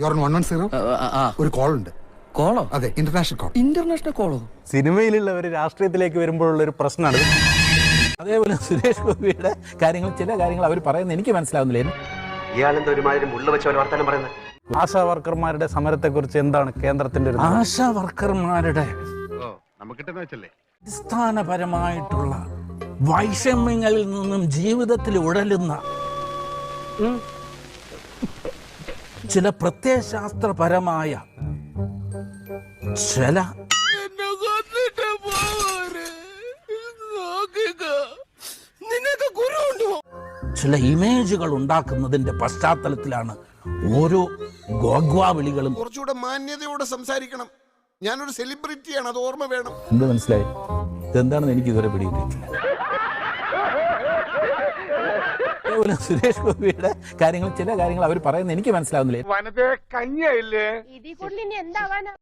Your 110 ഒരു call ഉണ്ട്. കോളോ? അതെ, ഇന്റർനാഷണൽ കോൾ. ഇന്റർനാഷണൽ കോളോ? സിനിമയിലുള്ളവർ രാഷ്ട്രീയത്തിലേക്ക് വരുമ്പോഴുള്ള ഒരു പ്രശ്നമാണ്. അതേപോലെ സുരേഷ് ഗോപിയുടെ കാര്യങ്ങൾ, ചില കാര്യങ്ങൾ അവർ പറയുന്നത് എനിക്ക് മനസ്സിലാവുന്നില്ല. ആശാ വർക്കർമാരുടെ സമരത്തെക്കുറിച്ച് എന്താണ് കേന്ദ്രത്തിന്റെ ഒരു ആശാ വർക്കർമാരുടെ അടിസ്ഥാനപരമായിട്ടുള്ള വൈഷമ്യങ്ങളിൽ നിന്നും ജീവിതത്തിൽ ഉഴലുന്ന ചില പ്രത്യയശാസ്ത്രപരമായ ചില ഇമേജുകൾ ഉണ്ടാക്കുന്നതിന്റെ പശ്ചാത്തലത്തിലാണ് ഓരോ ഗോഗ്വാവിളികളും. കുറച്ചുകൂടെ മാന്യതയോടെ സംസാരിക്കണം. ഞാനൊരു സെലിബ്രിറ്റിയാണ്, അത് ഓർമ്മ വേണം. എന്ത് മനസ്സിലായി? ഇതെന്താണെന്ന് എനിക്ക് ഇതുവരെ പിടിയിട്ടില്ല. അതേപോലെ സുരേഷ് ഗോപിയുടെ കാര്യങ്ങൾ, ചില കാര്യങ്ങൾ അവർ പറയുന്നത് എനിക്ക് മനസ്സിലാവുന്നില്ല.